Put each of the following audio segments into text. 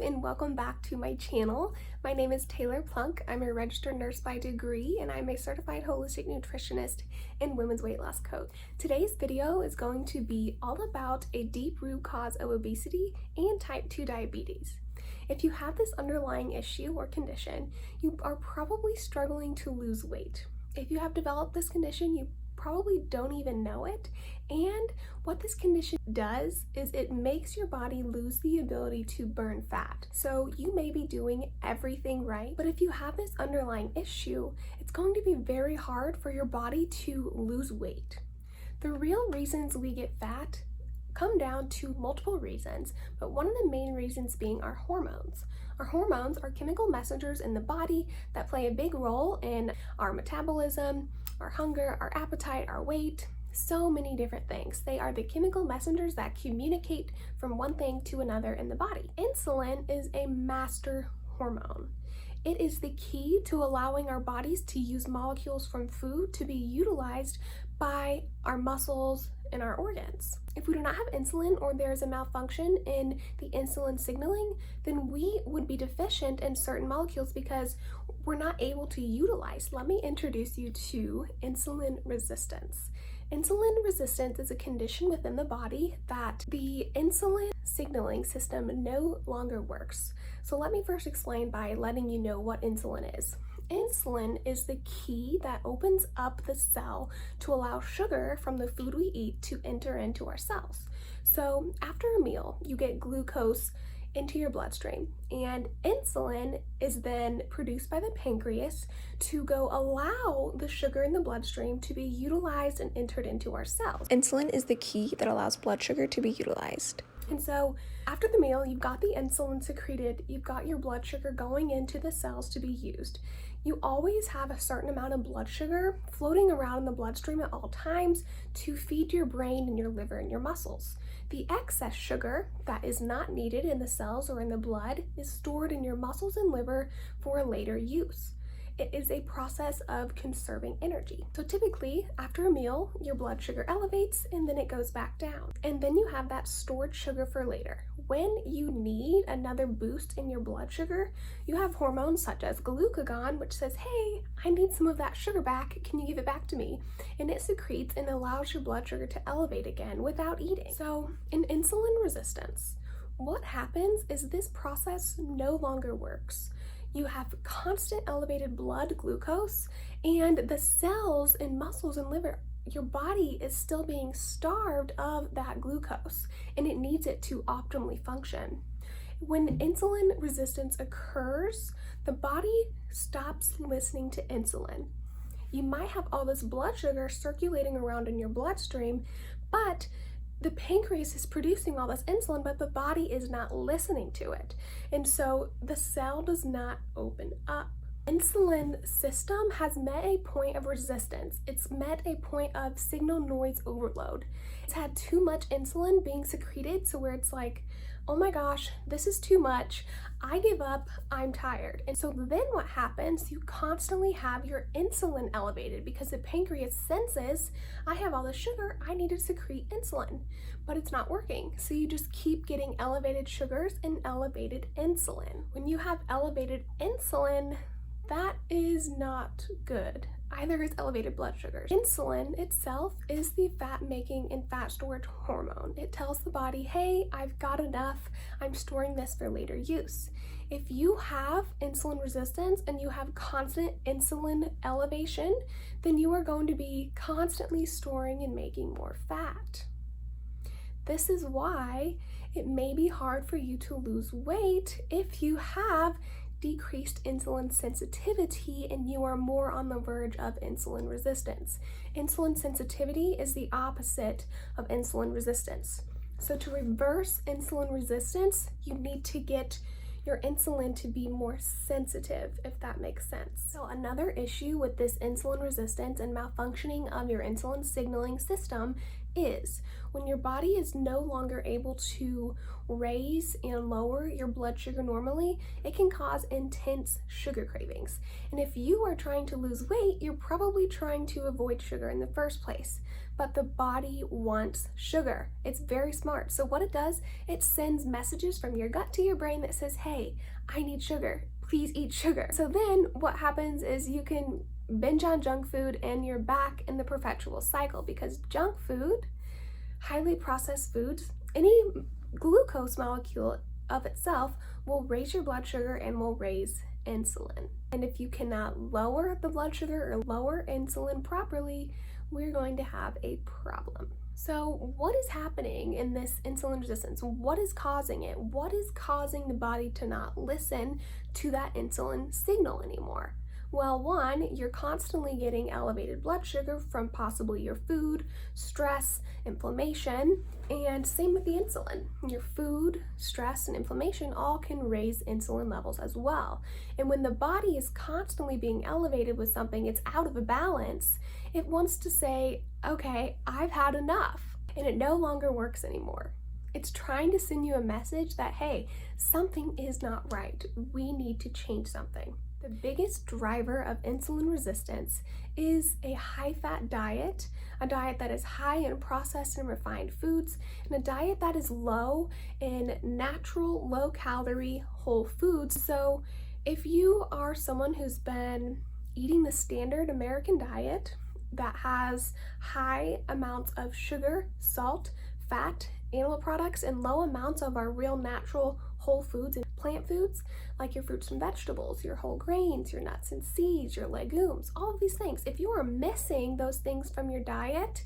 and welcome back to my channel. My name is Taylor Plunk. I'm a registered nurse by degree and I'm a certified holistic nutritionist and women's weight loss coach. Today's video is going to be all about a deep root cause of obesity and type 2 diabetes. If you have this underlying issue or condition, you are probably struggling to lose weight. If you have developed this condition, you probably don't even know it. And what this condition does is it makes your body lose the ability to burn fat. So you may be doing everything right, but if you have this underlying issue, it's going to be very hard for your body to lose weight. The real reasons we get fat come down to multiple reasons, but one of the main reasons being our hormones. Our hormones are chemical messengers in the body that play a big role in our metabolism, our hunger, our appetite, our weight, so many different things. They are the chemical messengers that communicate from one thing to another in the body. Insulin is a master hormone. It is the key to allowing our bodies to use molecules from food to be utilized by our muscles and our organs. If we do not have insulin or there's a malfunction in the insulin signaling, then we would be deficient in certain molecules because we're not able to utilize. Let me introduce you to insulin resistance. Insulin resistance is a condition within the body that the insulin signaling system no longer works. So let me first explain by letting you know what insulin is. Insulin is the key that opens up the cell to allow sugar from the food we eat to enter into our cells. So after a meal, you get glucose into your bloodstream, and insulin is then produced by the pancreas to go allow the sugar in the bloodstream to be utilized and entered into our cells. Insulin is the key that allows blood sugar to be utilized. And so after the meal, you've got the insulin secreted, you've got your blood sugar going into the cells to be used. You always have a certain amount of blood sugar floating around in the bloodstream at all times to feed your brain and your liver and your muscles. The excess sugar that is not needed in the cells or in the blood is stored in your muscles and liver for later use. It is a process of conserving energy. So typically, after a meal, your blood sugar elevates and then it goes back down. And then you have that stored sugar for later. When you need another boost in your blood sugar, you have hormones such as glucagon, which says, hey, I need some of that sugar back. Can you give it back to me? And it secretes and allows your blood sugar to elevate again without eating. So in insulin resistance, what happens is this process no longer works. You have constant elevated blood glucose, and the cells and muscles and liver, your body is still being starved of that glucose, and it needs it to optimally function. When insulin resistance occurs, the body stops listening to insulin. You might have all this blood sugar circulating around in your bloodstream, but the pancreas is producing all this insulin, but the body is not listening to it. And so the cell does not open up. Insulin system has met a point of resistance. It's met a point of signal noise overload. It's had too much insulin being secreted, so where it's like, oh my gosh, this is too much. I give up, I'm tired. And so then what happens, you constantly have your insulin elevated because the pancreas senses, I have all this sugar, I need to secrete insulin, but it's not working. So you just keep getting elevated sugars and elevated insulin. When you have elevated insulin, that is not good. Either is elevated blood sugars. Insulin itself is the fat-making and fat storage hormone. It tells the body, hey, I've got enough, I'm storing this for later use. If you have insulin resistance and you have constant insulin elevation, then you are going to be constantly storing and making more fat. This is why it may be hard for you to lose weight if you have decreased insulin sensitivity and you are more on the verge of insulin resistance. Insulin sensitivity is the opposite of insulin resistance. So to reverse insulin resistance, you need to get your insulin to be more sensitive, if that makes sense. So another issue with this insulin resistance and malfunctioning of your insulin signaling system is when your body is no longer able to raise and lower your blood sugar normally, it can cause intense sugar cravings. And if you are trying to lose weight, you're probably trying to avoid sugar in the first place. But the body wants sugar. It's very smart. So what it does, it sends messages from your gut to your brain that says, hey, I need sugar. Please eat sugar. So then what happens is you can binge on junk food and you're back in the perpetual cycle, because junk food, highly processed foods, any glucose molecule of itself will raise your blood sugar and will raise insulin. And if you cannot lower the blood sugar or lower insulin properly, we're going to have a problem. So what is happening in this insulin resistance? What is causing it? What is causing the body to not listen to that insulin signal anymore? Well, one, you're constantly getting elevated blood sugar from possibly your food, stress, inflammation, and same with the insulin. Your food, stress, and inflammation all can raise insulin levels as well. And when the body is constantly being elevated with something, it's out of a balance, it wants to say, okay, I've had enough, and it no longer works anymore. It's trying to send you a message that, hey, something is not right. We need to change something. The biggest driver of insulin resistance is a high-fat diet, a diet that is high in processed and refined foods, and a diet that is low in natural, low-calorie whole foods. So if you are someone who's been eating the standard American diet that has high amounts of sugar, salt, fat, animal products, and low amounts of our real natural whole foods and plant foods, like your fruits and vegetables, your whole grains, your nuts and seeds, your legumes, all of these things. If you are missing those things from your diet,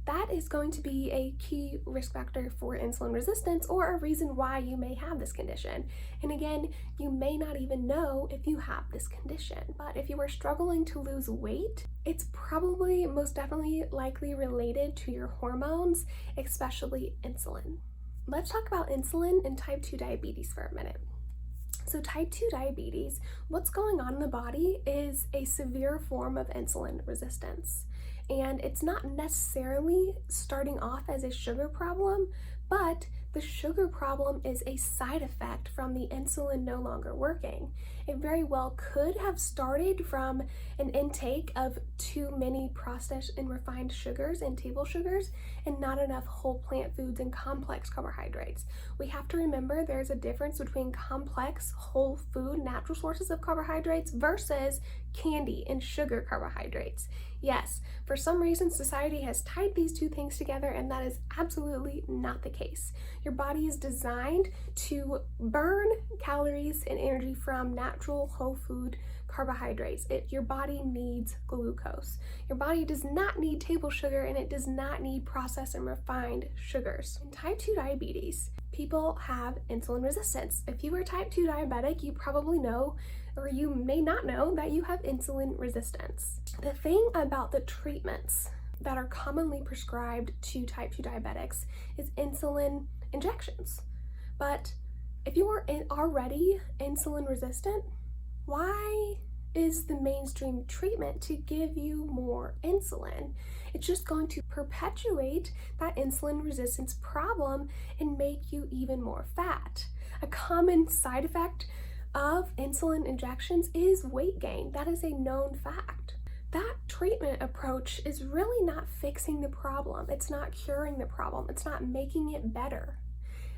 that is going to be a key risk factor for insulin resistance, or a reason why you may have this condition. And again, you may not even know if you have this condition, but if you are struggling to lose weight, it's probably most definitely likely related to your hormones, especially insulin. Let's talk about insulin and type 2 diabetes for a minute. So type 2 diabetes, what's going on in the body is a severe form of insulin resistance. And it's not necessarily starting off as a sugar problem, but the sugar problem is a side effect from the insulin no longer working. It very well could have started from an intake of too many processed and refined sugars and table sugars, and not enough whole plant foods and complex carbohydrates. We have to remember there's a difference between complex whole food natural sources of carbohydrates versus candy and sugar carbohydrates. Yes, for some reason society has tied these two things together, and that is absolutely not the case. Your body is designed to burn calories and energy from natural whole food carbohydrates. Your body needs glucose. Your body does not need table sugar, and it does not need processed and refined sugars. In type 2 diabetes, people have insulin resistance. If you are type 2 diabetic, you probably know, or you may not know, that you have insulin resistance. The thing about the treatments that are commonly prescribed to type 2 diabetics is insulin injections. But if you are already insulin resistant, why is the mainstream treatment to give you more insulin? It's just going to perpetuate that insulin resistance problem and make you even more fat. A common side effect of insulin injections is weight gain. That is a known fact. That treatment approach is really not fixing the problem. It's not curing the problem. It's not making it better.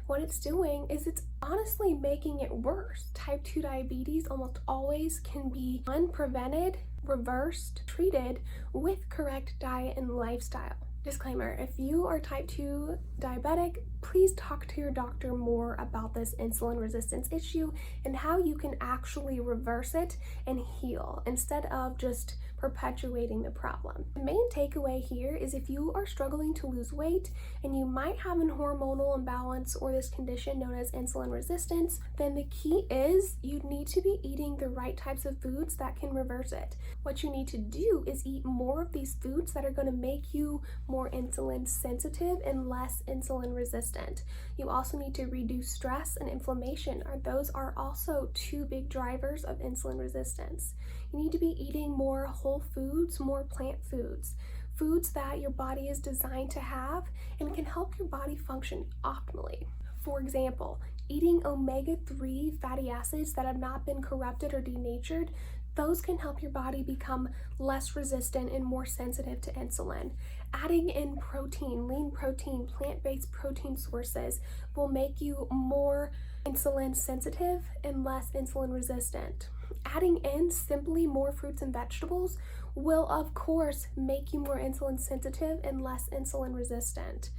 What it's doing is it's honestly making it worse. Type 2 diabetes almost always can be unprevented, reversed, treated with correct diet and lifestyle. Disclaimer, if you are type 2 diabetic, please talk to your doctor more about this insulin resistance issue and how you can actually reverse it and heal instead of just perpetuating the problem. The main takeaway here is if you are struggling to lose weight and you might have an hormonal imbalance or this condition known as insulin resistance, then the key is you need to be eating the right types of foods that can reverse it. What you need to do is eat more of these foods that are going to make you more insulin sensitive and less insulin resistant. You also need to reduce stress and inflammation. Those are also two big drivers of insulin resistance. You need to be eating more whole foods, more plant foods, foods that your body is designed to have and can help your body function optimally. For example, eating omega-3 fatty acids that have not been corrupted or denatured, those can help your body become less resistant and more sensitive to insulin. Adding in protein, lean protein, plant-based protein sources will make you more insulin sensitive and less insulin resistant. Adding in simply more fruits and vegetables will of course make you more insulin sensitive and less insulin resistant.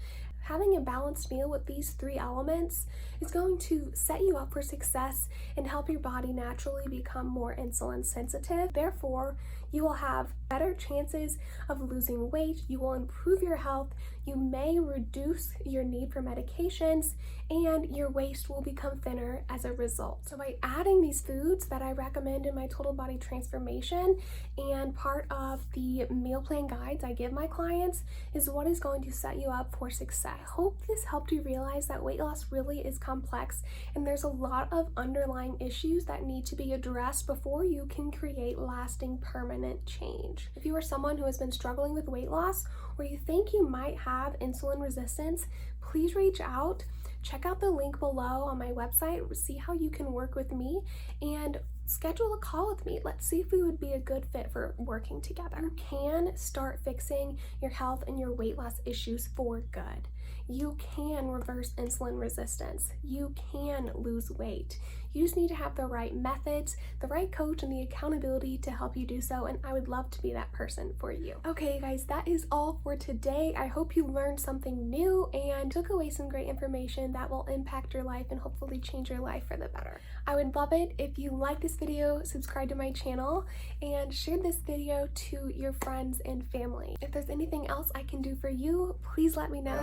Having a balanced meal with these 3 elements is going to set you up for success and help your body naturally become more insulin sensitive. Therefore, you will have better chances of losing weight, you will improve your health, you may reduce your need for medications, and your waist will become thinner as a result. So by adding these foods that I recommend in my total body transformation and part of the meal plan guides I give my clients is what is going to set you up for success. I hope this helped you realize that weight loss really is complex and there's a lot of underlying issues that need to be addressed before you can create lasting permanent change. If you are someone who has been struggling with weight loss or you think you might have insulin resistance, please reach out. Check out the link below on my website, see how you can work with me, and schedule a call with me. Let's see if we would be a good fit for working together. You can start fixing your health and your weight loss issues for good. You can reverse insulin resistance. You can lose weight. You just need to have the right methods, the right coach, and the accountability to help you do so, and I would love to be that person for you. Okay, guys, that is all for today. I hope you learned something new and took away some great information that will impact your life and hopefully change your life for the better. I would love it if you like this video, subscribe to my channel, and share this video to your friends and family. If there's anything else I can do for you, please let me know.